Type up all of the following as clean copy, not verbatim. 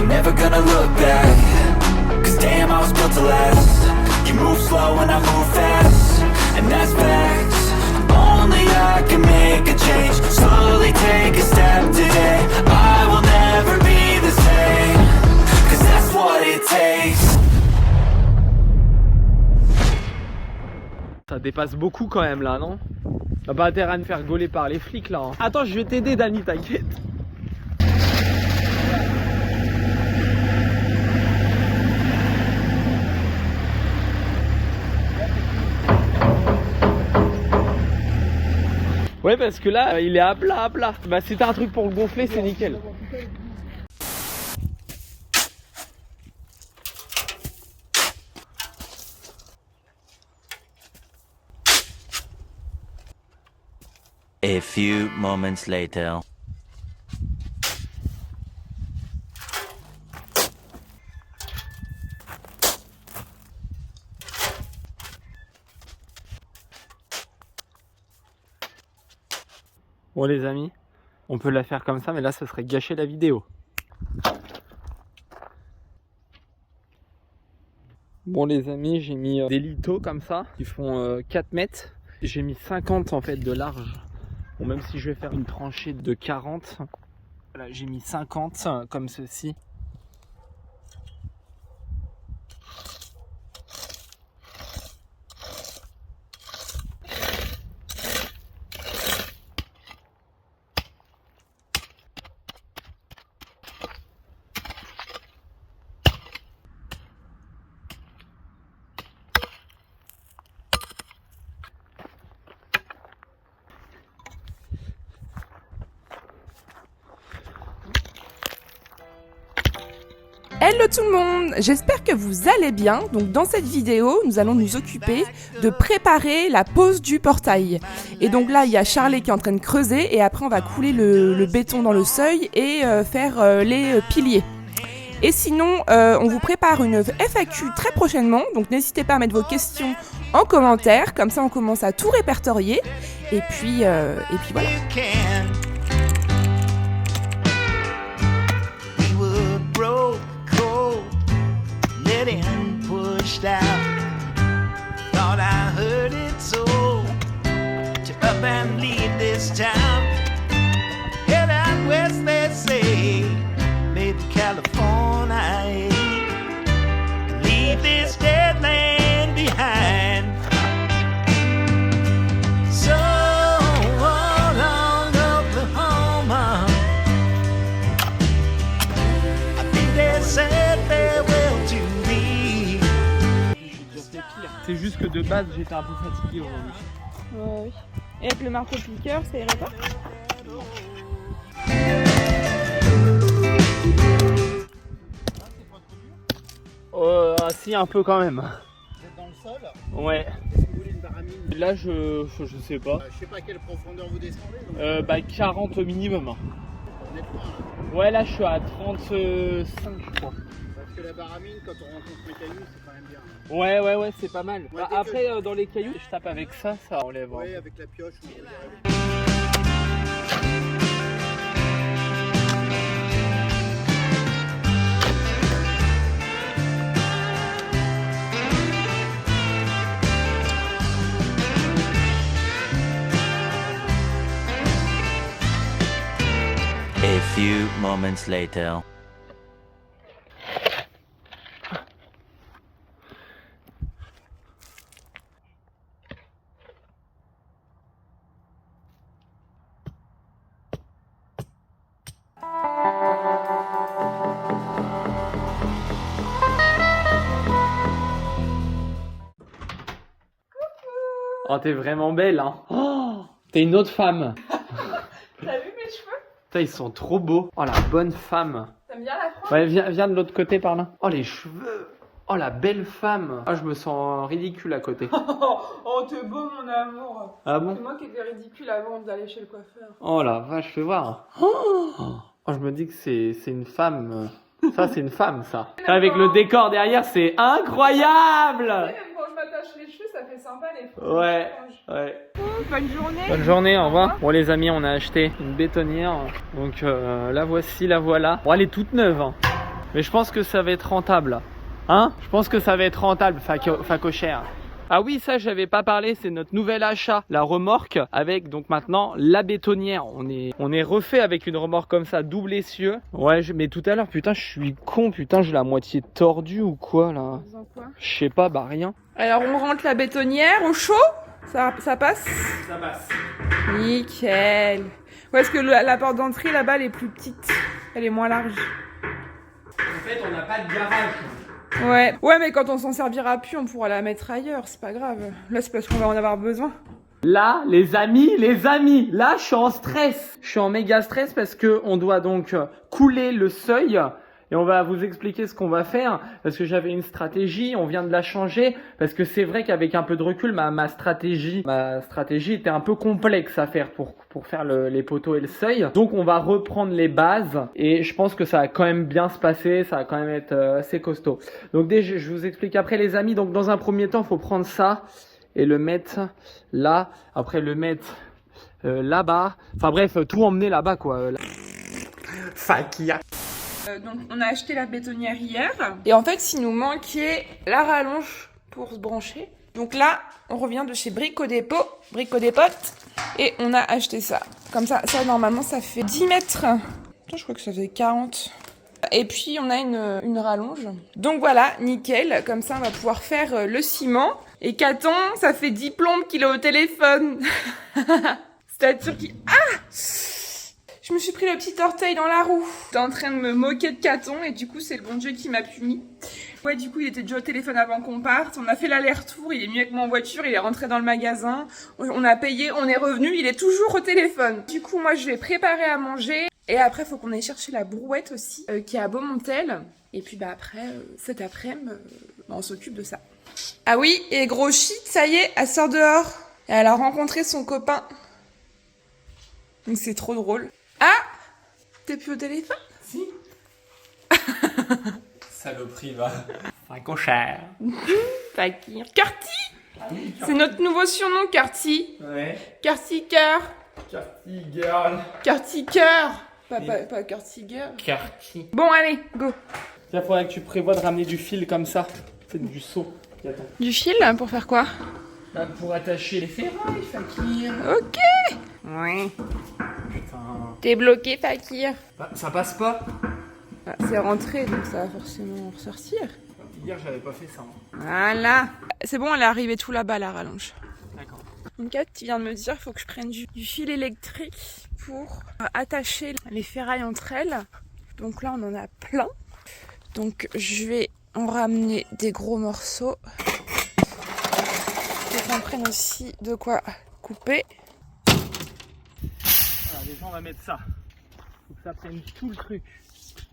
I'm never gonna look back, cause damn I was built to last. You move slow and I move fast, and that's facts. Only I can make a change, slowly take a step today. I will never be the same, cause that's what it takes. Ça dépasse beaucoup quand même là, non? T'as pas intérêt à me faire gauler par les flics là, hein. Attends, je vais t'aider Dani, t'inquiète. Ouais, parce que là il est à plat, à plat. Bah c'était un truc pour le gonfler, c'est nickel. A few moments later. Bon les amis, on peut la faire comme ça, mais là ça serait gâcher la vidéo. Bon les amis, j'ai mis des litos comme ça, qui font 4 mètres. J'ai mis 50 en fait de large. Bon, même si je vais faire une tranchée de 40, voilà, j'ai mis 50 comme ceci. Hello tout le monde, j'espère que vous allez bien. Donc dans cette vidéo, nous allons nous occuper de préparer la pose du portail. Et donc là, il y a Charlie qui est en train de creuser et après on va couler le béton dans le seuil et faire les piliers. Et sinon, on vous prépare une FAQ très prochainement, donc n'hésitez pas à mettre vos questions en commentaire, comme ça on commence à tout répertorier. Et puis voilà. Out. Thought I heard it so to up and leave this town. Head out west, they say, maybe California. Leave this dead land behind. So long, Oklahoma. I think they said farewell to me. C'est juste que de base j'étais un peu fatigué aujourd'hui. Oui. Et avec le marteau-piqueur, ça irait pas? Si, un peu quand même. Vous êtes dans le sol? Ouais. Est-ce que vous voulez une baramine? Là je sais pas. Je sais pas à quelle profondeur vous descendez. Donc... Bah 40 minimum. Honnêtement, hein. Ouais, là je suis à 35 je crois. Parce que la baramine, quand on rencontre mes cailloux, c'est quand même bien. Ouais, c'est pas mal. Ouais, Bah, après, dans les cailloux, je tape avec ça, ça enlève. Ouais, avec la pioche. A few moments later. Oh, t'es vraiment belle, hein. Oh, t'es une autre femme. T'as vu mes cheveux? Putain, ils sont trop beaux. Oh, la bonne femme. T'aimes bien la France? Ouais, viens de l'autre côté par là. Oh, les cheveux. Oh, la belle femme. Ah, je me sens ridicule à côté. Oh, t'es beau mon amour. Ah bon? C'est moi qui étais ridicule avant d'aller chez le coiffeur. Oh la vache, fais voir. Oh, je me dis que c'est une femme. Ça, c'est une femme, ça. Avec le décor derrière, c'est incroyable. Même quand je m'attache les cheveux, ça fait sympa les franges. Ouais. Bonne journée. Bonne journée, au revoir. Bon les amis, on a acheté une bétonnière. Donc la voici, la voilà. Bon, elle est toute neuve, hein. Mais je pense que ça va être rentable. Hein? Je pense que ça va être rentable, facochère. Ah oui, ça j'avais pas parlé, c'est notre nouvel achat, la remorque avec donc maintenant la bétonnière. On est refait avec une remorque comme ça, double essieu. Ouais, mais tout à l'heure, putain, je suis con, putain, j'ai la moitié tordue ou quoi là? Je sais pas, bah rien. Alors on rentre la bétonnière au chaud, ça passe? Ça passe. Nickel. Ouais, parce que la porte d'entrée là-bas elle est plus petite, elle est moins large. En fait, on n'a pas de garage. Ouais, mais quand on s'en servira plus, on pourra la mettre ailleurs, c'est pas grave. Là, c'est parce qu'on va en avoir besoin. Là, les amis, là, je suis en stress. Je suis en méga stress parce que on doit donc couler le seuil. Et on va vous expliquer ce qu'on va faire, parce que j'avais une stratégie, on vient de la changer, parce que c'est vrai qu'avec un peu de recul, ma stratégie était un peu complexe à faire pour faire les poteaux et le seuil. Donc on va reprendre les bases, et je pense que ça va quand même bien se passer, ça va quand même être assez costaud. Donc déjà, je vous explique après les amis, donc dans un premier temps, il faut prendre ça, et le mettre là, après le mettre là-bas, enfin bref, tout emmener là-bas quoi. Fakia. Donc on a acheté la bétonnière hier. Et en fait, il nous manquait la rallonge pour se brancher. Donc là, on revient de chez Brico Dépôt, et on a acheté ça. Comme ça normalement, ça fait 10 mètres. Putain, je crois que ça faisait 40. Et puis, on a une rallonge. Donc voilà, nickel. Comme ça, on va pouvoir faire le ciment. Et Caton, ça fait 10 plombes qu'il est au téléphone. C'est-à-dire qu'il... Ah! Je me suis pris le petit orteil dans la roue. J'étais en train de me moquer de Caton et du coup c'est le bon Dieu qui m'a puni. Ouais, du coup il était déjà au téléphone avant qu'on parte. On a fait l'aller-retour, il est venu avec moi en voiture, il est rentré dans le magasin. On a payé, on est revenu, il est toujours au téléphone. Du coup moi je vais préparer à manger. Et après faut qu'on aille chercher la brouette aussi, qui est à Beaumontel. Et puis bah après, cet après-midi, on s'occupe de ça. Ah oui, et gros shit, ça y est, elle sort dehors. Et elle a rencontré son copain. Donc c'est trop drôle. Ah! T'es plus au téléphone? Si. Saloperie, va. Facochère. Fakir. Curti! C'est notre nouveau surnom, Curti. Ouais. Curti Cœur. Curti girl. Curti Cœur. Pas Curti Girl. Curti. Bon, allez, go. Il faudrait que tu prévois de ramener du fil comme ça. C'est du seau. Du fil, pour faire quoi? Pour attacher les ferrailles, Fakir. Ok. Ouais. Putain. T'es bloqué, Fakir. Bah, ça passe pas. Bah, c'est rentré, donc ça va forcément ressortir. Hier, j'avais pas fait ça. Voilà. C'est bon, elle est arrivée tout là-bas, la rallonge. D'accord. Donc là, tu viens de me dire qu'il faut que je prenne du fil électrique pour attacher les ferrailles entre elles. Donc là, on en a plein. Donc je vais en ramener des gros morceaux. Et qu'on prenne aussi de quoi couper. Voilà, déjà on va mettre ça. Faut que ça prenne tout le truc.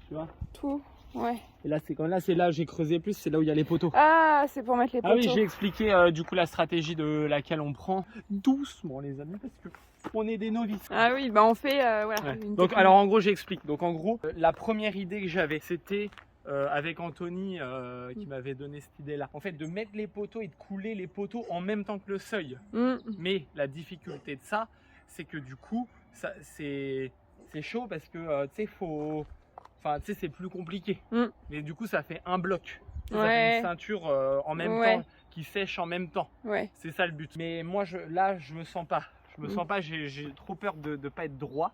Tu vois? Tout, ouais. Et là, c'est là où j'ai creusé plus, c'est là où il y a les poteaux. Ah, c'est pour mettre les poteaux. Ah oui, j'ai expliqué du coup la stratégie de laquelle on prend doucement les amis parce que on est des novices. Ah oui, bah on fait voilà. Ouais. Une Donc technique. alors en gros j'explique. Donc en gros la première idée que j'avais c'était avec Anthony qui m'avait donné cette idée là. En fait de mettre les poteaux et de couler les poteaux en même temps que le seuil. Mais la difficulté de ça c'est que du coup ça c'est chaud parce que tu sais faut... Enfin, tu sais, c'est plus compliqué. Mais du coup, ça fait un bloc. Ça fait une ceinture en même temps qui sèche en même temps. Ouais. C'est ça le but. Mais moi, là, je me sens pas. Je me sens pas. J'ai trop peur de ne pas être droit.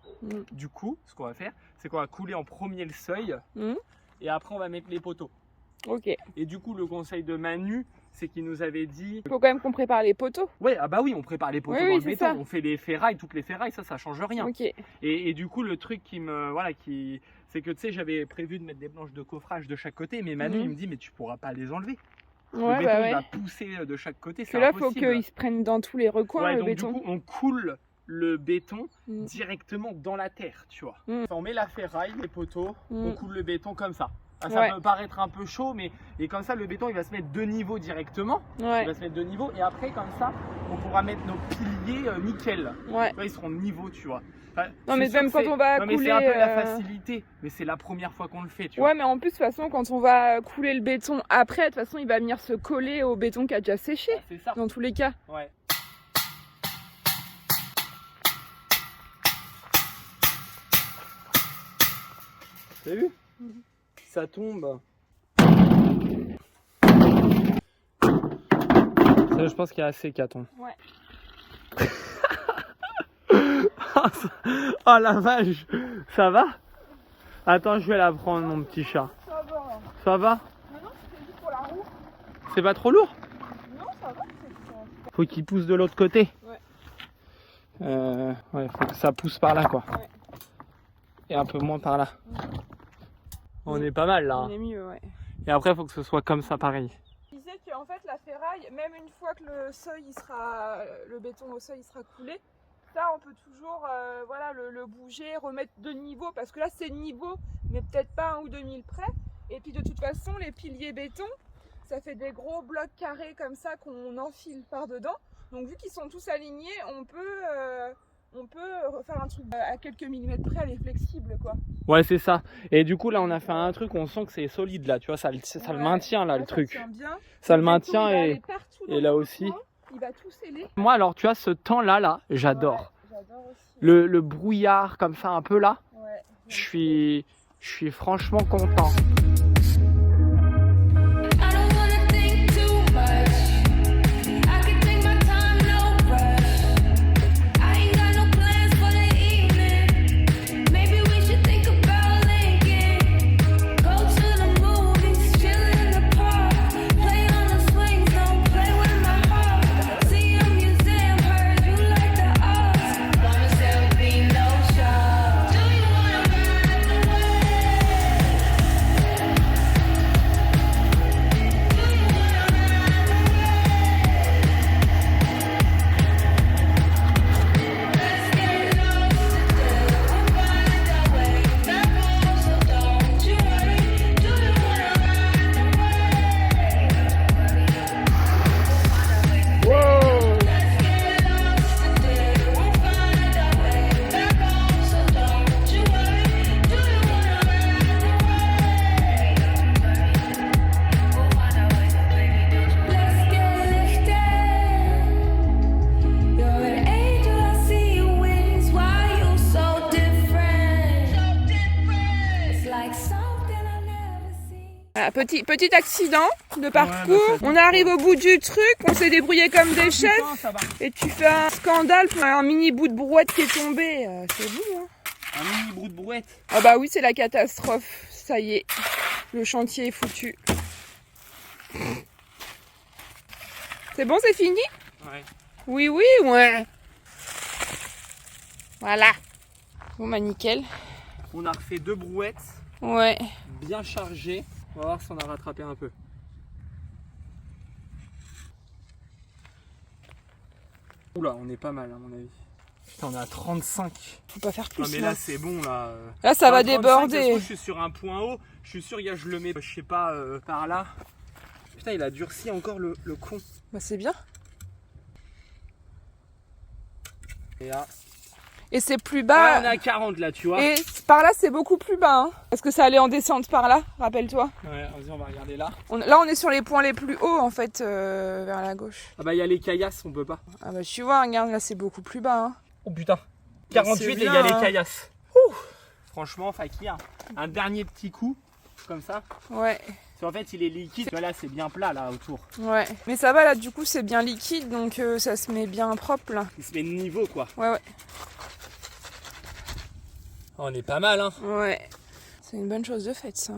Du coup, ce qu'on va faire, c'est qu'on va couler en premier le seuil. Et après, on va mettre les poteaux. Ok. Et du coup, le conseil de Manu, c'est qu'il nous avait dit... Il faut quand même qu'on prépare les poteaux. Ouais, ah bah oui, on prépare les poteaux Oui, dans le c'est béton. ça. On fait les ferrailles, toutes les ferrailles, ça change rien. Ok. Et du coup, le truc qui me... Voilà, c'est que tu sais, j'avais prévu de mettre des planches de coffrage de chaque côté, mais Manu, il me dit, mais tu pourras pas les enlever. Le Ouais, béton, bah il va ouais. pousser de chaque côté, Parce c'est que là, impossible. faut qu'ils se prennent dans tous les recoins, Ouais, le donc béton. du coup, on coule le béton Mm. directement dans la terre, tu vois. Mm. Enfin, on met la ferraille, les poteaux, on coule le béton comme ça. Ça Ouais. peut paraître un peu chaud, mais et comme ça, le béton, il va se mettre de niveau directement. Ouais. Il va se mettre de niveau, et après, comme ça, on pourra mettre nos piliers nickel. Ouais. Tu vois, ils seront de niveau, tu vois. Enfin, Non, c'est mais sûr même que quand c'est- on va non, mais couler, c'est un peu la facilité, mais c'est la première fois qu'on le fait, tu vois. Ouais, mais en plus, de toute façon, quand on va couler le béton après, de toute façon, il va venir se coller au béton qui a déjà séché. C'est ça. Dans tous les cas. Ouais. T'as vu? si ça tombe. Ça, je pense qu'il y a assez caton. Ouais. Oh la vache, ça va? Attends, je vais la prendre, mon petit chat. Ça va. Ça va? Mais non, c'est juste pour la roue. C'est pas trop lourd? Non, ça va. Faut qu'il pousse de l'autre côté. Ouais. Ouais, faut que ça pousse par là, quoi. Ouais. Et un peu moins par là. On est pas mal là. On est mieux, ouais. Et après, faut que ce soit comme ça, pareil. Je disais qu'en fait, la ferraille, même une fois que le seuil, le béton au seuil, il sera coulé, ça, on peut toujours voilà, le bouger, remettre de niveau, parce que là, c'est niveau, mais peut-être pas 1 ou 2 milles près. Et puis, de toute façon, les piliers béton, ça fait des gros blocs carrés comme ça qu'on enfile par-dedans. Donc, vu qu'ils sont tous alignés, on peut refaire un truc à quelques millimètres près, elle est flexible, quoi. Ouais, c'est ça. Et du coup, là, on a fait un truc, on sent que c'est solide, là, tu vois, ça le maintient, là, le truc. Tient bien. Ça le béton, maintient il va et aller partout dans là le aussi. coin, il va tout sceller. Moi, alors, tu vois, ce temps-là, j'adore. Ouais, j'adore aussi. Le brouillard, comme ça, un peu là, Ouais. je suis franchement content. I don't wanna think too much. I can take my time, no rush. I ain't got no plans for the evening. Maybe we should think about Lincoln. Go to the movies, chill in the park. Play on the swings, don't play with my heart. See a museum, heard you like the arts. Promise there'll be no shock. Do you wanna ride the Ah, petit accident de parcours. On arrive au bout du truc, on s'est débrouillé comme des chefs. Et tu fais un scandale pour un mini bout de brouette qui est tombé. C'est vous, hein. Un mini bout de brouette. Ah bah oui, c'est la catastrophe. Ça y est, le chantier est foutu. C'est bon, c'est fini? Ouais. Oui, oui, ouais. Voilà. Bon bah nickel. On a refait 2 brouettes, Ouais. bien chargées. On va voir si on a rattrapé un peu. Oula, on est pas mal à mon avis. Putain, on est à 35. Faut pas faire plus. Non mais là c'est bon là. Là, ça va 35, déborder. je suis sur un point haut. Je suis sûr, gars, je le mets, je sais pas, par là. Putain, il a durci encore le con. Bah c'est bien. Et là, Et c'est plus on bas. est à 40 là, tu vois. Et par là, c'est beaucoup plus bas. Hein. Parce que ça allait en descente par là, rappelle-toi. Ouais, vas-y, on va regarder là. Là, on est sur les points les plus hauts, en fait, vers la gauche. Ah bah, il y a les caillasses, on peut pas. Ah bah tu vois, regarde, là, c'est beaucoup plus bas. Hein. Oh putain. 48 et il y a bien, les hein. caillasses. Franchement, Fakir, un dernier petit coup, comme ça. Ouais, Parce qu'en fait, il est liquide. Tu vois, là, c'est bien plat, là, autour. ouais. Mais ça va, là, du coup, c'est bien liquide, donc ça se met bien propre, là. Il se met de niveau, quoi. Ouais, ouais. On est pas mal, hein. Ouais. C'est une bonne chose de faite, ça.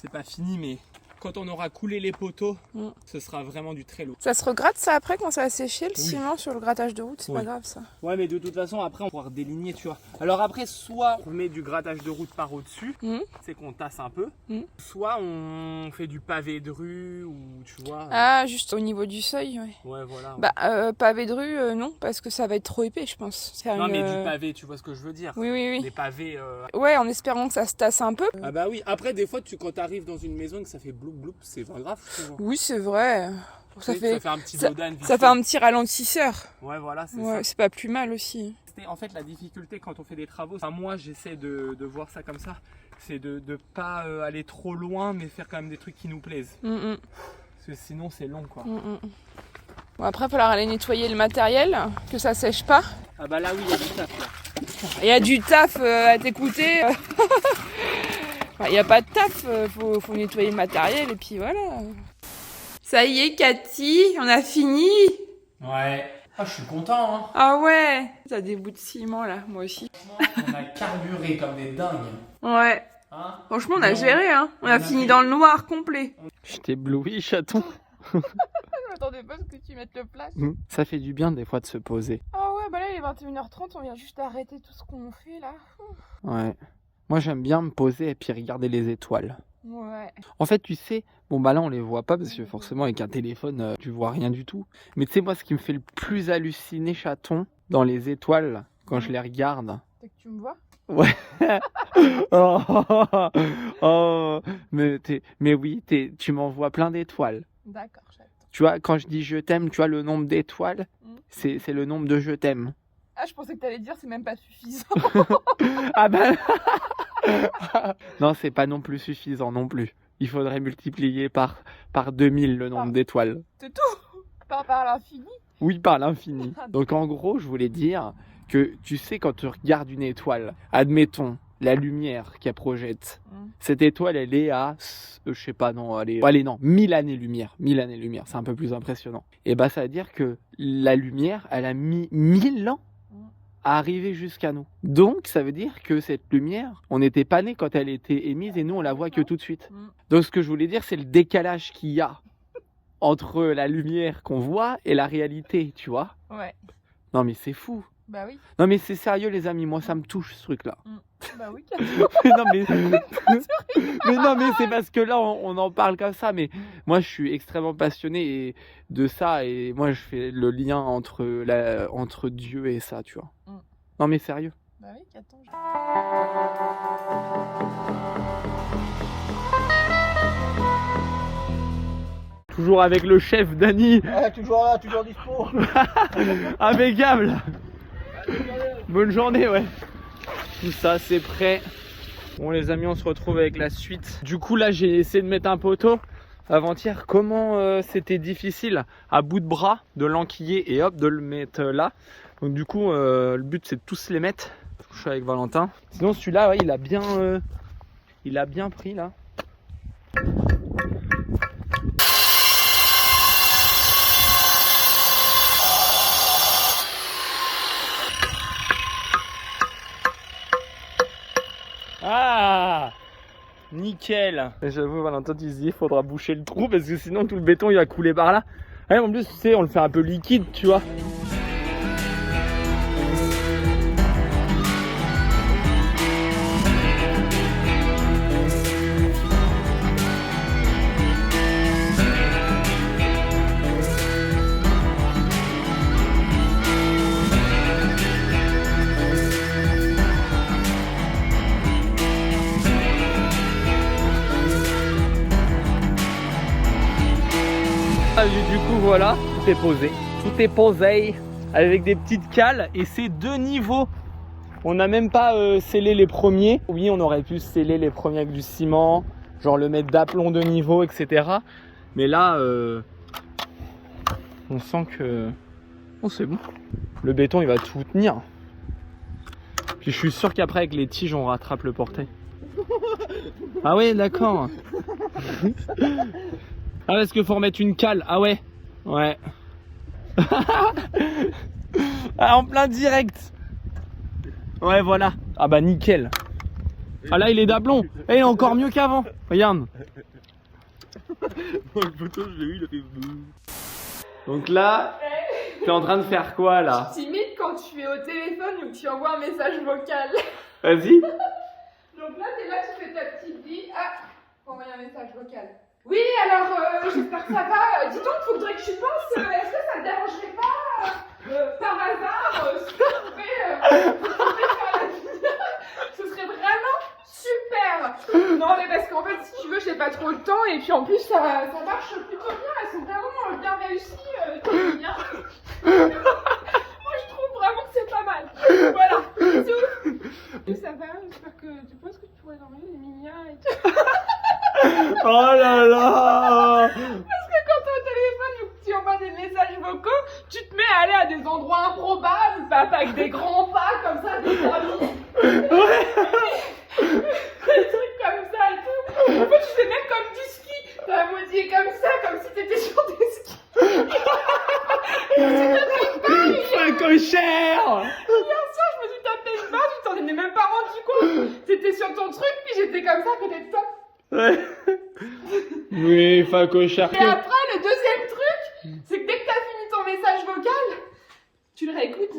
C'est pas fini, mais quand on aura coulé les poteaux, Mm. ce sera vraiment du très lourd. Ça se regratte, ça, après, quand ça a séché, le Oui. ciment sur le grattage de route, c'est Oui. pas grave, ça. Ouais, mais de toute façon, après, on va pouvoir déligner, tu vois. Alors après, soit on met du grattage de route par au-dessus, Mhm. c'est qu'on tasse un peu, Mhm. soit on fait du pavé de rue, ou tu vois. Ah, juste au niveau du seuil, ouais. Ouais, voilà. Bah, pavé de rue, non, parce que ça va être trop épais, je pense. Faire non, une, mais du pavé, tu vois ce que je veux dire. Oui, oui, oui. Des pavés. Ouais, en espérant que ça se tasse un peu. Ah bah oui, après, des fois, quand t'arrives dans une maison et que ça fait bloup bloup, c'est pas grave, je trouve. Oui, c'est vrai. Ça Tu sais, fait, ça fait un petit ça- dodan vite ça fait un petit ralentisseur. Ouais, voilà, c'est Ouais, ça. c'est pas plus mal aussi. En fait, la difficulté quand on fait des travaux, enfin, moi j'essaie de voir ça comme ça, c'est de pas aller trop loin, mais faire quand même des trucs qui nous plaisent. Mm, Parce que sinon c'est long quoi. mm, mm. Bon, après, il va falloir aller nettoyer le matériel, que ça sèche pas. Ah bah là oui, il y a du taf là. Il y a du taf à t'écouter. Il n'y a pas de taf, faut nettoyer le matériel et puis voilà. Ça y est, Cathy, on a fini. Ouais. Ah, je suis content, hein. Ah ouais, t'as des bouts de ciment là, moi aussi. On a carburé comme des dingues. Ouais. Hein? Franchement, on a géré, hein. On a fini dans le noir complet. Je t'ai ébloui, chaton. Je m'attendais pas à ce que tu mettes le flash. Ça fait du bien des fois de se poser. Ah ouais, bah là il est 21h30, on vient juste d'arrêter tout ce qu'on fait là. Ouais. Moi, j'aime bien me poser et puis regarder les étoiles. Ouais. En fait, tu sais, bon bah là on les voit pas parce que forcément avec un téléphone tu vois rien du tout. Mais tu sais moi ce qui me fait le plus halluciner, chaton, dans les étoiles quand je les regarde. C'est que tu me vois? Ouais. Oh, mais oui, tu m'envoies plein d'étoiles. D'accord, j'attends. Tu vois, quand je dis je t'aime, tu vois le nombre d'étoiles, c'est le nombre de je t'aime. Ah, je pensais que t'allais dire c'est même pas suffisant. Ah bah non, c'est pas non plus suffisant non plus. Il faudrait multiplier par 2000 le nombre d'étoiles. C'est tout. Pas par l'infini. Oui, par l'infini. Donc en gros, je voulais dire que tu sais quand tu regardes une étoile, admettons la lumière qu'elle projette. Cette étoile, elle est à, je sais pas, non, allez, non, 1000 années-lumière. 1000 années-lumière, c'est un peu plus impressionnant. Et bah ça veut dire que la lumière, elle a mis 1000 ans à arriver jusqu'à nous. Donc ça veut dire que cette lumière, on n'était pas né quand elle était émise et nous on la voit que tout de suite. Donc ce que je voulais dire, c'est le décalage qu'il y a entre la lumière qu'on voit et la réalité, tu vois. Ouais. Non mais c'est fou. Bah oui. Non mais c'est sérieux les amis, moi ça me touche ce truc là. Bah oui, non mais non mais c'est parce que là on en parle comme ça, mais moi je suis extrêmement passionné de ça et moi je fais le lien entre Dieu et ça, tu vois. Non mais sérieux. Bah oui, qu'attends. Toujours avec le chef Dany. Ouais, toujours là, toujours dispo. Impeccable. Bonne journée, ouais. Tout ça c'est prêt. Bon les amis, on se retrouve avec la suite. Du coup là j'ai essayé de mettre un poteau avant-hier. Comment c'était difficile à bout de bras de l'enquiller et hop de le mettre là. Donc du coup le but c'est de tous les mettre. Je suis avec Valentin. Sinon celui-là ouais, il a bien pris là. Ah, nickel. J'avoue Valentin, tu te dis il faudra boucher le trou parce que sinon tout le béton il va couler par là. Ouais, en plus tu sais on le fait un peu liquide, tu vois. Du coup voilà, tout est posé avec des petites cales et c'est 2 niveaux. On n'a même pas scellé les premiers. Oui, on aurait pu sceller les premiers avec du ciment, genre le mettre d'aplomb de niveau, etc. Mais là, on sent que c'est bon. Le béton il va tout tenir. Puis je suis sûr qu'après avec les tiges on rattrape le portail. Ah ouais, d'accord. Ah parce qu'il faut remettre une cale. Ah ouais. Ouais. Ah, en plein direct. Ouais voilà. Ah bah nickel. Ah là il est d'aplomb. Et il est encore mieux qu'avant. Regarde. Le photo je l'ai eu, il a fait. Donc là, t'es en train de faire quoi là? Timide quand tu es au téléphone ou que tu envoies un message vocal. Vas-y. Donc là, t'es là, tu fais ta petite vie. Ah, envoyer un message vocal. Oui, alors, j'espère que ça va. Dis donc, faudrait que tu penses, est-ce que ça te dérangerait pas, par hasard, si tu pouvais faire la vidéo? Ce serait vraiment super. Non, mais parce qu'en fait, si tu veux, j'ai pas trop le temps. Et puis en plus, ça marche plutôt bien. Elles sont vraiment bien réussies, tes lumières. Moi, je trouve vraiment que c'est pas mal. Voilà, bisous. Ça va, j'espère que tu penses que tu pourrais dormir les mignons et tout. Oh là là. Parce que quand t'es au téléphone ou que tu envoies des messages vocaux, tu te mets à aller à des endroits improbables, pas avec des grands pas comme ça, des amis. Ouais. Des trucs comme ça et Ouais. Oui, facochère. Et après, le deuxième truc, c'est que dès que t'as fini ton message vocal, tu le réécoutes,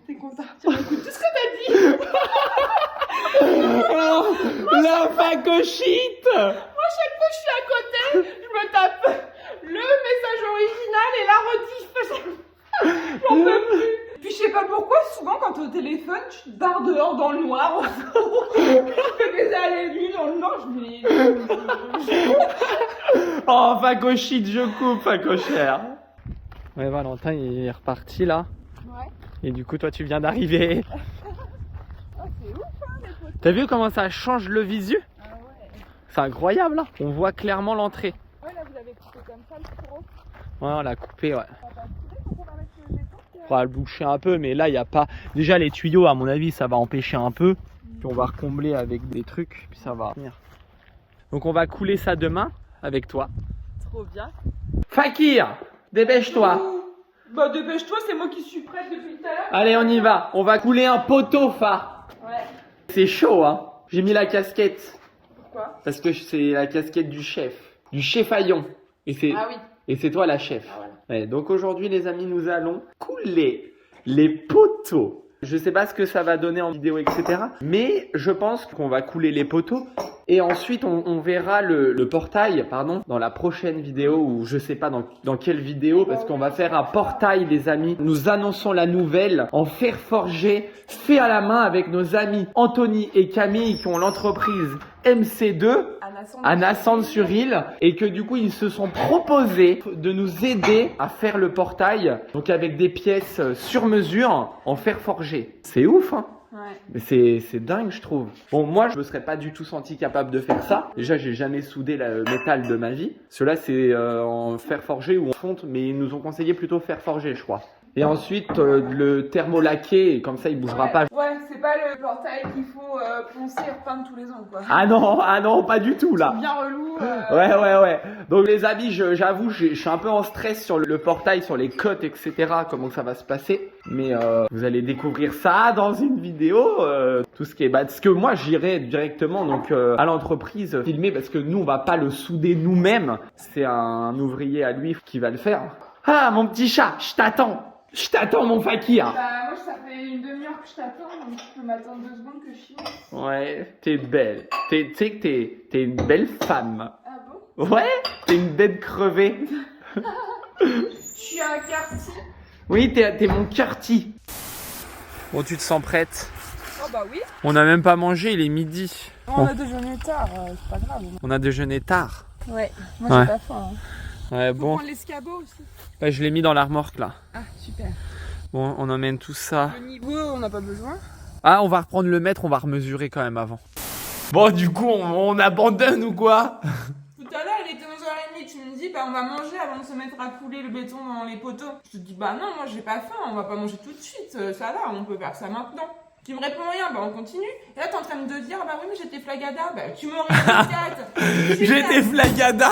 t'es content, tu réécoutes tout ce que t'as dit. Oh, la facochite. Moi, chaque fois que je suis à côté, je me tape le message original et la rediff. J'en peux plus. Puis je sais pas pourquoi, souvent quand t'es au téléphone, tu te barres dehors dans le noir. Je fais des allées-venues dans le noir, je me dis... Oh, facochite, je coupe, facochère. Ouais, Valentin, il est reparti là. Ouais. Et du coup, toi, tu viens d'arriver. Oh, c'est ouf, hein, les potes. T'as vu comment ça change le visu? Ah ouais. C'est incroyable, là. On voit clairement l'entrée. Ouais, là, vous avez coupé comme ça le trop. Ouais, on l'a coupé, ouais. Ça va pas tirer quand on va mettre le béton. On va le boucher un peu, mais là, il n'y a pas... Déjà, les tuyaux, à mon avis, ça va empêcher un peu. Puis on va recombler avec des trucs, puis ça va venir. Donc on va couler ça demain, avec toi. Trop bien. Fakir, dépêche-toi. Bah dépêche-toi, c'est moi qui suis prête depuis tout à l'heure. Allez, on y va. On va couler un poteau, Fa. Ouais. C'est chaud, hein. J'ai mis la casquette. Pourquoi? Parce que c'est la casquette du chef. Du chefaillon. Et c'est Ah oui. et c'est toi la chef. Ah voilà. Ouais, donc aujourd'hui, les amis, nous allons couler les poteaux. Je sais pas ce que ça va donner en vidéo, etc. Mais je pense qu'on va couler les poteaux. Et ensuite, on verra le portail, pardon, dans la prochaine vidéo, ou je sais pas dans quelle vidéo, parce qu'on va faire un portail, les amis. Nous annonçons la nouvelle en fer forgé, fait à la main avec nos amis Anthony et Camille qui ont l'entreprise MC2 à Nassante-sur-Île, et que du coup ils se sont proposés de nous aider à faire le portail, donc avec des pièces sur mesure en fer forgé. C'est ouf, hein. Ouais. Mais c'est dingue, je trouve. Bon, moi, je me serais pas du tout senti capable de faire ça. Déjà, j'ai jamais soudé le métal de ma vie. Cela, c'est en fer forgé ou en fonte, mais ils nous ont conseillé plutôt fer forgé, je crois. Et ensuite, le thermolaqué, et comme ça, il bougera pas. Ouais, c'est pas le portail qu'il faut poncer et repeindre tous les ans, quoi. Ah non, pas du tout, là. Bien relou. Ouais. Donc les amis, j'avoue, je suis un peu en stress sur le portail, sur les cotes, etc. Comment ça va se passer. Mais vous allez découvrir ça dans une vidéo. Tout ce qui est... parce que moi, j'irai directement donc à l'entreprise filmer, parce que nous, on va pas le souder nous-mêmes. C'est un ouvrier à lui qui va le faire. Ah, mon petit chat, je t'attends. Je t'attends, mon fakir. Bah, moi, ça fait une demi-heure que je t'attends, donc tu peux m'attendre 2 secondes que je finisse. Ouais, t'es belle. Tu sais que t'es une belle femme. Ah bon? Ouais, t'es une bête crevée. Je suis un quartier. Oui, t'es mon quartier. Bon, tu te sens prête? Oh bah oui. On n'a même pas mangé, il est midi. On a déjeuné tard, c'est pas grave. On a déjeuné tard. Ouais, moi Ouais. j'ai pas faim. Ouais, Faut bon. prendre l'escabeau aussi. Bah, je l'ai mis dans la remorque là. Ah, super. Bon, on emmène tout ça. Le niveau, on n'a pas besoin. Ah, on va reprendre le mètre, on va remesurer quand même avant. Bon, du coup, on abandonne ou quoi? Tout à l'heure, il était 11h30, tu me dis, bah on va manger avant de se mettre à couler le béton dans les poteaux. Je te dis, bah non, moi j'ai pas faim, on va pas manger tout de suite, ça va, on peut faire ça maintenant. Tu me réponds rien, bah on continue. Et là t'es en train de dire, bah oui mais j'étais flagada, bah tu m'aurais dit 4. J'étais flagada.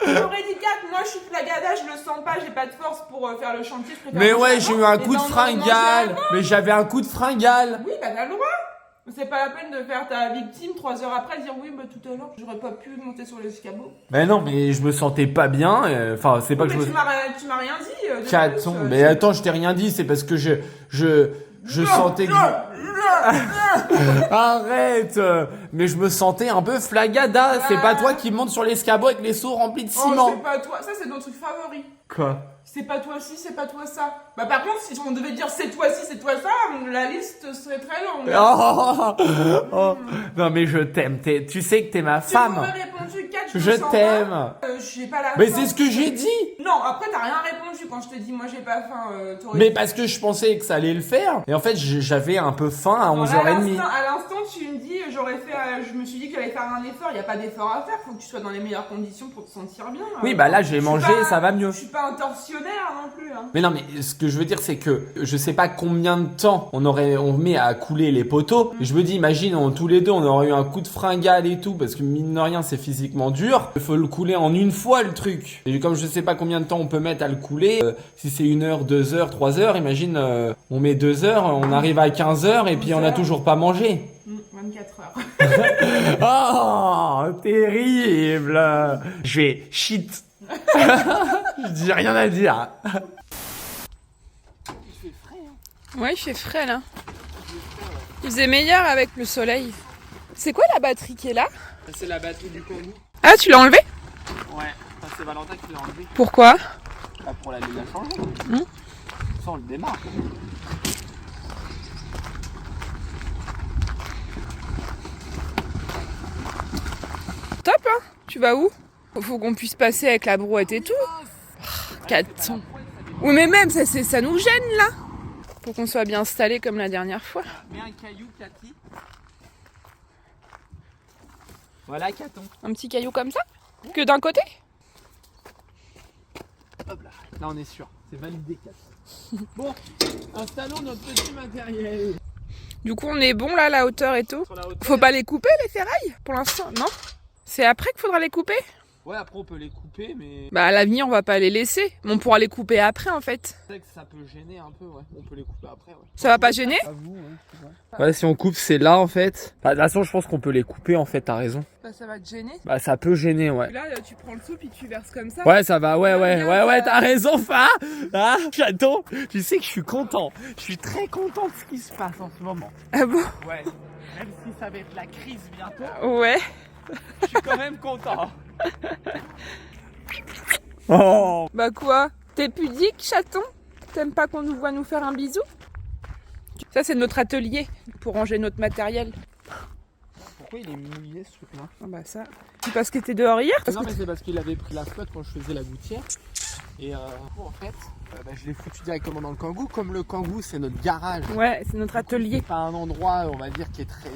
Tu m'aurais dit 4, moi je suis flagada, je le sens pas, j'ai pas de force pour faire le chantier. Je préfère Mais manger ouais, avant. j'ai eu un Et coup de ben, on va manger fringale. avant. Mais j'avais un coup de fringale. Oui, bah t'as le droit. C'est pas la peine de faire ta victime 3 heures après, dire oui, bah tout à l'heure j'aurais pas pu monter sur l'escabeau. Mais non, mais je me sentais pas bien. Enfin, c'est pas que je Mais me... tu m'as rien dit. de Caton. plus, Mais attends, je t'ai rien dit, c'est parce que je sentais que... Arrête. Mais je me sentais un peu flagada. C'est pas toi qui monte sur l'escabeau avec les seaux remplis de Oh, ciment. c'est pas toi, ça c'est notre truc favori. Quoi? C'est pas toi ci, c'est pas toi ça. Bah par contre, si on devait dire c'est toi ci, c'est toi ça, la liste serait très longue. Oh. Non mais je t'aime. Tu sais que t'es ma Tu femme. m'aurais répondu 4, Je le sens t'aime. pas. J'ai pas la Mais faim. c'est ce que j'ai dit. Non, après t'as rien répondu quand je t'ai dit moi j'ai pas faim. T'aurais Mais dit- parce que je pensais que ça allait le faire. Et en fait, j'avais un peu faim à Voilà, 11h30. à l'instant, tu me dis, je me suis dit que j'allais faire un effort. Il y a pas d'effort à faire. Faut que tu sois dans les meilleures conditions pour te sentir bien. Oui, bah là, j'ai Je suis mangé, pas- ça va mieux. Je suis pas un tortionnaire non plus. Hein. Mais non, mais ce que je veux dire, c'est que je sais pas combien de temps on met à couler les poteaux. Et je me dis, imagine, tous les deux, on aurait eu un coup de fringale et tout, parce que mine de rien, c'est physiquement dur. Il faut le couler en une fois, le truc. Et comme je sais pas combien de temps on peut mettre à le couler, si c'est 1 heure, 2 heures, 3 heures, imagine, on met 2 heures, on arrive à 15 heures et puis on a toujours pas mangé. 22 24 heures. Oh, terrible. Je vais shit. Je dis rien à dire. Ouais, il fait frais là. Il faisait meilleur avec le soleil. C'est quoi la batterie qui est là? C'est la batterie du Kangoo. Ah, tu l'as enlevée? Ouais, enfin, c'est Valentin qui l'a enlevé. Pourquoi? Pour la changer. Ça, on le démarre. Top, hein? Tu vas où? Faut qu'on puisse passer avec la brouette et tout. 400. Oui, mais même, ça nous gêne là. Faut qu'on soit bien installé comme la dernière fois. Mets un caillou, Cathy. Voilà, Caton. Un petit caillou comme ça? Que d'un côté? Hop là. Là, on est sûr. C'est validé, Cathy. Bon, installons notre petit matériel. Du coup, on est bon là, la hauteur et tout. Sur la hauteur. Faut pas les couper les ferrailles pour l'instant, non? C'est après qu'il faudra les couper? Ouais, après, on peut les couper, mais Bah à l'avenir, on va pas les laisser. Mais on pourra les couper après en fait. c'est vrai que ça peut gêner un peu, ouais. On peut les couper après, ouais. Ça va pas gêner? Ouais, si on coupe, c'est là, en fait. Bah, de toute façon, je pense qu'on peut les couper, en fait, t'as raison. Bah ça va te gêner. Bah, ça peut gêner, ouais. Là, tu prends le seau puis tu verses comme ça. Ouais, ça va, ouais, Regarde, t'as raison, Fa. Ah, j'attends. Tu sais que je suis content. Je suis très content de ce qui se passe en ce moment. Ah bon? Ouais. Même si ça va être la crise bientôt, Ouais. je suis quand même content. Oh. Bah quoi? T'es pudique, chaton? T'aimes pas qu'on nous voit nous faire un bisou? Ça, c'est notre atelier pour ranger notre matériel. Pourquoi il est mouillé, ce truc-là? Ah bah ça. C'est parce que t'es dehors hier? Non, mais c'est parce qu'il avait pris la flotte quand je faisais la gouttière. Et en fait, je l'ai foutu directement dans le Kangoo. Comme le Kangoo, c'est notre garage. Ouais, c'est notre atelier. C'est pas un endroit, on va dire, qui est très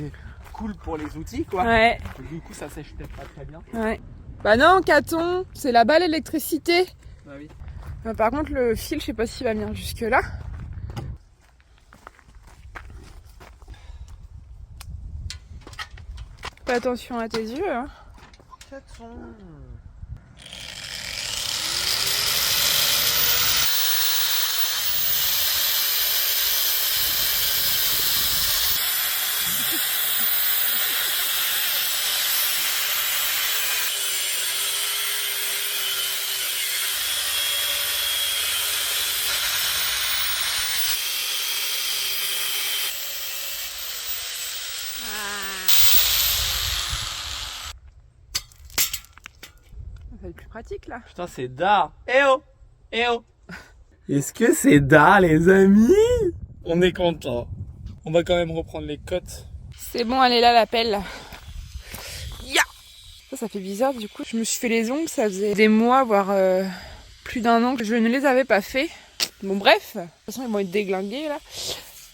cool pour les outils, quoi. Ouais, Du coup, ça sèche peut-être pas très bien. ouais. Bah non, Caton, c'est là-bas l'électricité. Bah oui. Par contre, le fil, je sais pas s'il va venir jusque là. Fais attention à tes yeux, hein. Ça va être plus pratique là. Putain, c'est da. Eh oh. Est-ce que c'est da, les amis? On est content. On va quand même reprendre les côtes. C'est bon, elle est là la pelle. Ya! Ça fait bizarre du coup. Je me suis fait les ongles, ça faisait des mois, voire plus d'un an que je ne les avais pas fait. Bon bref, de toute façon ils vont être déglingués là.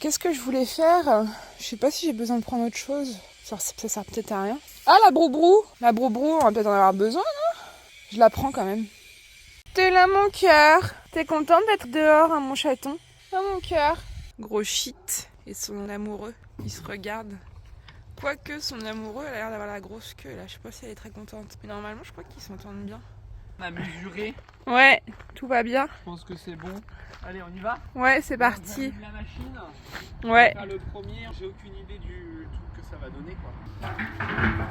Qu'est-ce que je voulais faire? Je sais pas si j'ai besoin de prendre autre chose. Ça sert peut-être à rien. Ah la broubrou! La broubrou, on va peut-être en avoir besoin, non? Je la prends quand même. T'es là mon cœur. T'es content d'être dehors, hein, mon chaton? Ah mon cœur. Gros shit. Et son amoureux, il se regarde. Quoique son amoureux a l'air d'avoir la grosse queue là. Je sais pas si elle est très contente. Mais normalement, je crois qu'ils s'entendent bien. On a mesuré. Ouais, tout va bien. Je pense que c'est bon. Allez, on y va? Ouais, c'est On parti. allume la machine. Ouais. On va faire le premier. J'ai aucune idée du truc que ça va donner, quoi.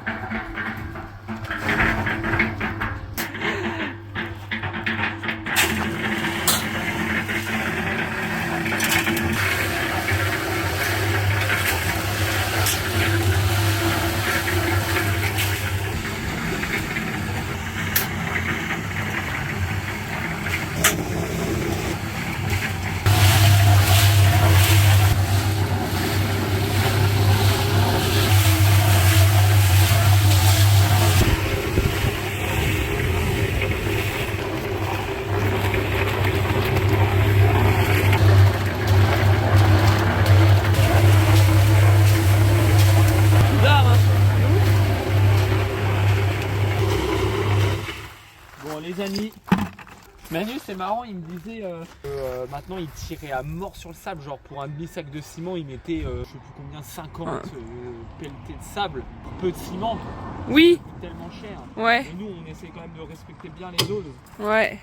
Bon les amis, Manu c'est marrant, il me disait maintenant il tirait à mort sur le sable, genre pour un demi-sac de ciment il mettait je sais plus combien, 50 pelletés de sable, peu de ciment, Oui, ça coûte tellement cher. ouais, Et nous on essaie quand même de respecter bien les doses. ouais.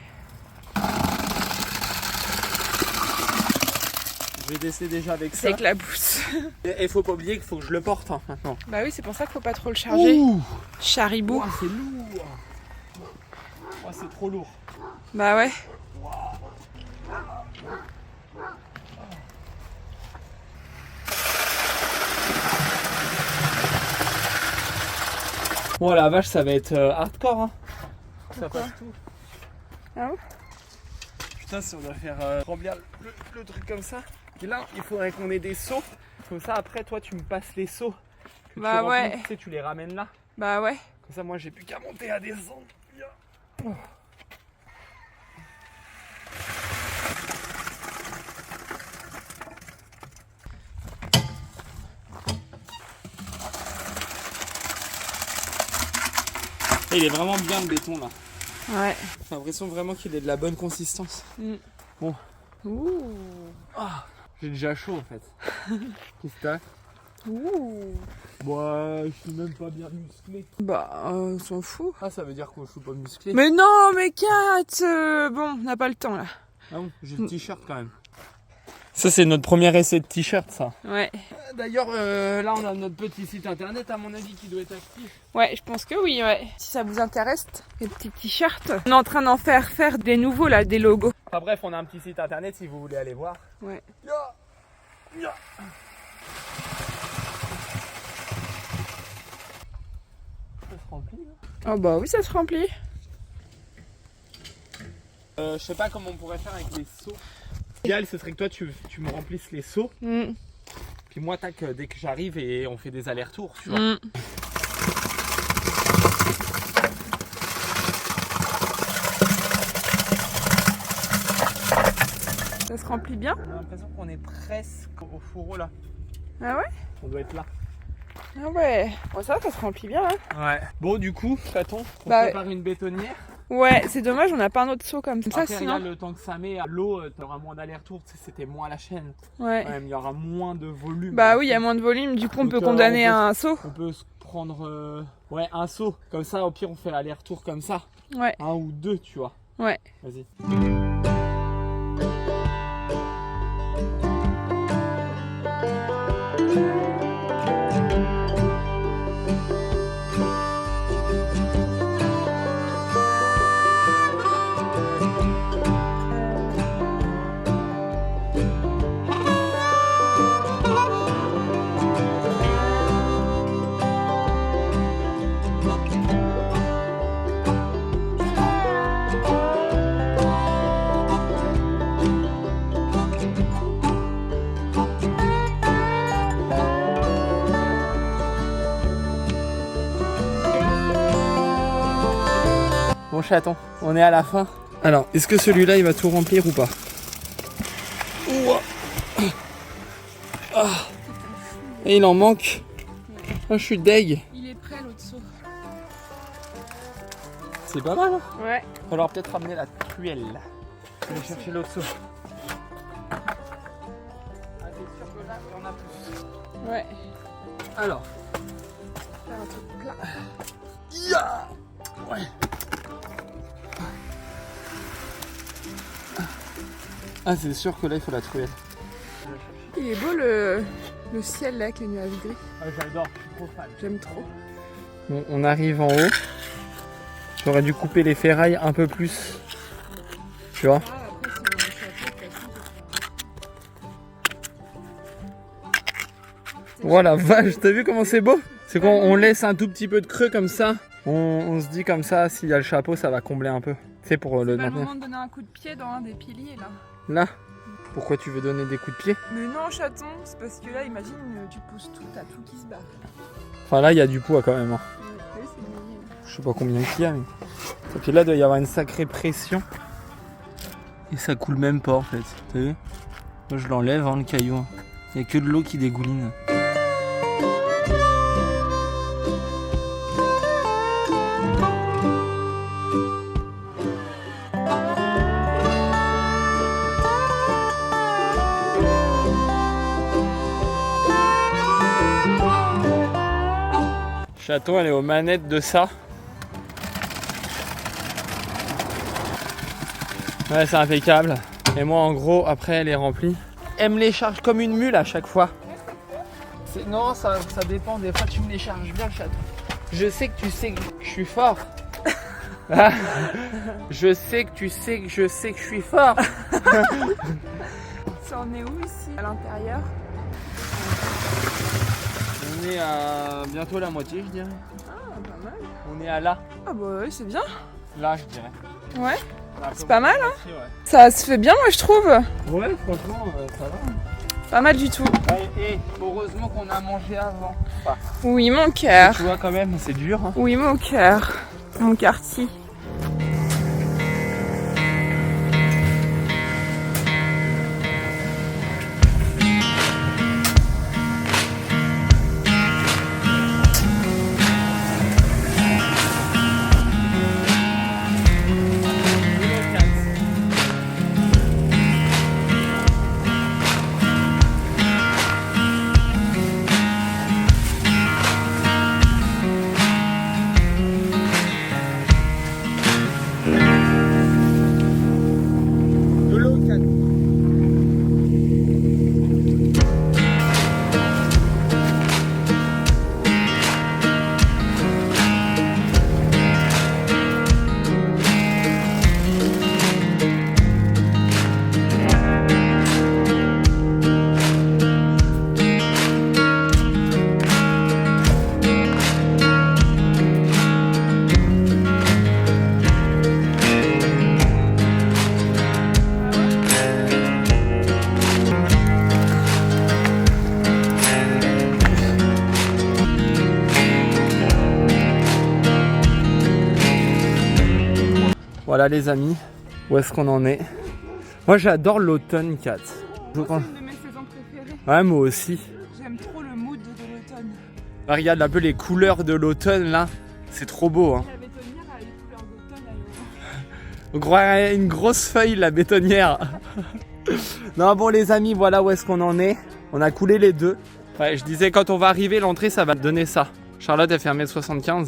Je vais tester déjà avec C'est ça. avec la bouse. Et faut pas oublier qu'il faut que je le porte hein, maintenant. Bah oui, c'est pour ça qu'il faut pas trop le charger. Ouh, Charibou. c'est lourd. Oh, c'est trop lourd. Bah ouais. Oh la vache, ça va être hardcore hein. Ça passe tout. Ah bon? Putain, si on doit faire remplir le truc comme ça. Et là, il faudrait qu'on ait des seaux. Comme ça, après, toi, tu me passes les seaux. Que Bah tu remplis, ouais. Tu sais, tu les ramènes là. Bah ouais. Comme ça, moi, j'ai plus qu'à monter à descendre. Oh. Et il est vraiment bien le béton là. Ouais. J'ai l'impression vraiment qu'il est de la bonne consistance. Mm. Bon. Ouh. Ah, j'ai déjà chaud en fait. Qu'est-ce que t'as? Ouh. Bah, je suis même pas bien musclé. Bah, on s'en fout. Ah, ça veut dire que je suis pas musclé. Mais non, mais Kat, bon, on n'a pas le temps là. Ah bon, j'ai le t-shirt quand même. Ça, c'est notre premier essai de t-shirt, ça. Ouais. D'ailleurs, là, on a notre petit site internet, à mon avis, qui doit être actif. Ouais, je pense que oui, ouais. Si ça vous intéresse, les petits t-shirts. On est en train d'en faire des nouveaux là, des logos. Enfin bref, on a un petit site internet si vous voulez aller voir. Ouais. Ya. Ça se remplit, là. Oh bah oui, ça se remplit. Je sais pas comment on pourrait faire avec les seaux. L'idéal, ce serait que toi, tu me remplisses les seaux. Mm. Puis moi, tac, dès que j'arrive et on fait des allers-retours, tu vois. Mm. Ça se remplit bien. On a l'impression qu'on est presque au fourreau, là. Ah ouais? On doit être là. Ah ouais. Bon, ça se remplit bien, hein. Ouais. Bon, du coup, chaton, on Bah, prépare une bétonnière. Ouais, c'est dommage, on n'a pas un autre seau comme ça, Après, sinon. regarde, le temps que ça met à l'eau, t'auras moins d'aller-retour. Tu sais, c'était moins à la chaîne. Ouais. Quand même, il y aura moins de volume. Bah oui, il y a moins de volume, du coup on Donc, peut condamner on peut- un seau. On peut se prendre un seau. Comme ça, au pire, on fait l'aller-retour comme ça. Ouais, Un ou deux, tu vois. ouais. Vas-y. Bon chaton, on est à la fin. Alors, est-ce que celui-là il va tout remplir ou pas? Ouah. Ah. Et il en manque. Ah, je suis deg. Il est prêt l'autre seau. C'est pas mal, hein? Ouais. Il va falloir peut-être ramener la truelle. Je vais chercher l'autre seau. Ah, t'es sûr que là, il y en a plus. Ouais. Alors. Faire un truc plat. Ya. Ouais. Ah, c'est sûr que là, il faut la truelle. Il est beau le ciel là avec les nuages gris. Ah, j'adore, je suis trop fan. J'aime trop. Bon, on arrive en haut. J'aurais dû couper les ferrailles un peu plus. Tu vois? Voilà, vache, t'as vu comment c'est beau? C'est quand on laisse un tout petit peu de creux comme ça. On se dit comme ça, s'il y a le chapeau, ça va combler un peu. C'est pour le C'est pas le maintenir. moment de donner un coup de pied dans un des piliers là. Là? Pourquoi tu veux donner des coups de pied? Mais non chaton, c'est parce que là imagine tu pousses tout, t'as tout qui se barre. Enfin là, il y a du poids quand même. Hein. Ouais, c'est mignon. Je sais pas combien il y a, mais... Et puis là, il doit y avoir une sacrée pression. Et ça coule même pas en fait. T'as vu? Moi, je l'enlève, hein, le caillou. Il y a que de l'eau qui dégouline. Chaton, elle est aux manettes de ça. Ouais, c'est impeccable. Et moi, en gros, après, elle est remplie. elle me les charge comme une mule à chaque fois. Non, ça dépend. Des fois, tu me les charges bien, chat. Je sais que tu sais que je suis fort. Je sais que tu sais que je sais que je suis fort. Ça en est où ici à l'intérieur? On est à bientôt la moitié, je dirais. Ah, pas mal. On est à là. Ah bah oui, c'est bien. Là, je dirais. Ouais. Là, C'est pas mal, hein. ici, ouais. Ça se fait bien, moi, je trouve. Ouais, franchement, ça va. Pas mal du tout. Et heureusement qu'on a mangé avant. Enfin, Oui, mon cœur. tu vois, quand même, c'est dur. Hein. Oui, mon cœur. Mon quartier. Voilà les amis, où est-ce qu'on en est? Moi j'adore l'automne, Kat. C'est une de mes saisons préférées. Ouais, moi aussi. J'aime trop le mood de l'automne. Là, regarde un peu les couleurs de l'automne là, c'est trop beau. Hein. La bétonnière a les couleurs d'automne. On croirait une grosse feuille la bétonnière. Non bon les amis, voilà où est-ce qu'on en est. On a coulé les deux. Ouais, je disais quand on va arriver, l'entrée ça va donner ça. Charlotte elle fait 1m75.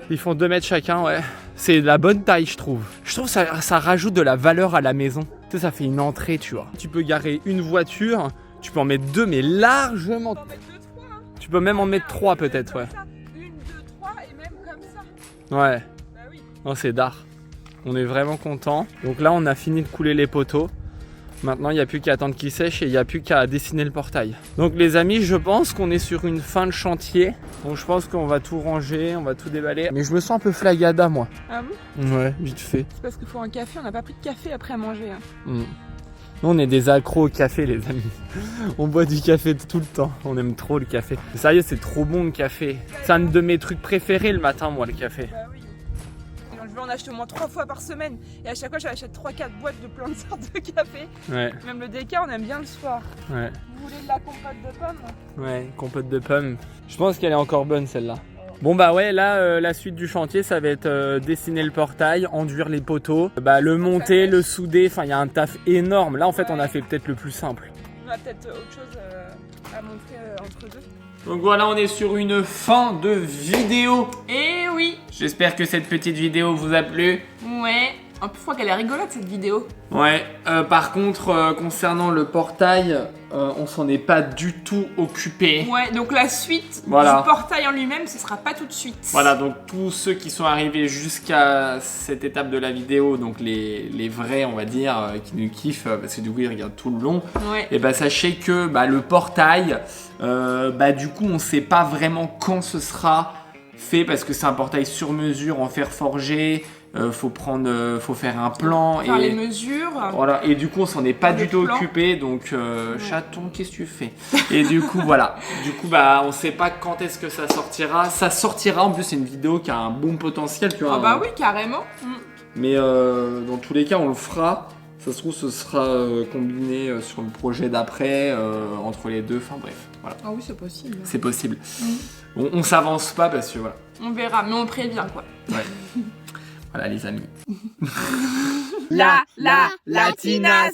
Ils font 2 mètres chacun, ouais. C'est la bonne taille, je trouve. Je trouve que ça rajoute de la valeur à la maison. Tu sais, ça fait une entrée, tu vois. Tu peux garer une voiture, tu peux en mettre 2, mais largement. On peut en mettre 2, 3. Hein. Tu peux même en mettre 3 peut-être, ouais. Comme ça. 1, 2, 3 et même comme ça. Ouais. Bah oui. Non, c'est d'art. On est vraiment content. Donc là, on a fini de couler les poteaux. Maintenant, il n'y a plus qu'à attendre qu'ils sèchent et il n'y a plus qu'à dessiner le portail. Donc les amis, je pense qu'on est sur une fin de chantier. Donc je pense qu'on va tout ranger, on va tout déballer. Mais je me sens un peu flagada, moi. Ah bon? Ouais, vite fait. C'est parce qu'il faut un café, on n'a pas pris de café après à manger. Hein. Nous, on est des accros au café, les amis. On boit du café tout le temps. On aime trop le café. Mais sérieux, c'est trop bon le café. C'est un de mes trucs préférés le matin, moi, le café. Bah oui. Je vais en acheter au moins 3 fois par semaine. Et à chaque fois, j'achète 3-4 boîtes de plein de sortes de café. Ouais, Même le déca, on aime bien le soir. ouais. Vous voulez de la compote de pommes? Ouais, compote de pommes. Je pense qu'elle est encore bonne, celle-là. Bon bah ouais, là, la suite du chantier, ça va être dessiner le portail, enduire les poteaux, le monter, le souder. Enfin, il y a un taf énorme. Là, en fait, on a fait peut-être le plus simple. On a peut-être autre chose à montrer entre deux. Donc voilà, on est sur une fin de vidéo. Eh oui. J'espère que cette petite vidéo vous a plu. Ouais. En plus, je crois qu'elle est rigolote cette vidéo. Ouais, par contre, concernant le portail, on s'en est pas du tout occupé. Ouais, donc la suite Voilà. du portail en lui-même, ce sera pas tout de suite. Voilà, donc tous ceux qui sont arrivés jusqu'à cette étape de la vidéo, donc les vrais, on va dire, qui nous kiffent, parce que du coup, ils regardent tout le long, Ouais. et bah sachez que le portail, du coup, on sait pas vraiment quand ce sera fait, parce que c'est un portail sur mesure en fer forgé. Faut faire un plan Faire et les mesures. voilà, et du coup on s'en est pas Le du tout plan. occupé, donc chaton, qu'est-ce que tu fais? Et du coup voilà, on sait pas quand est-ce que ça sortira. Ça sortira, en plus c'est une vidéo qui a un bon potentiel, tu vois. Ah bah oui, carrément. Mais dans tous les cas on le fera. Ça se trouve ce sera combiné sur le projet d'après, entre les deux, enfin bref, voilà. Ah oui, c'est possible. C'est possible. On s'avance pas parce que voilà. On verra, mais on prévient quoi. Ouais. Voilà les amis. La Latinas.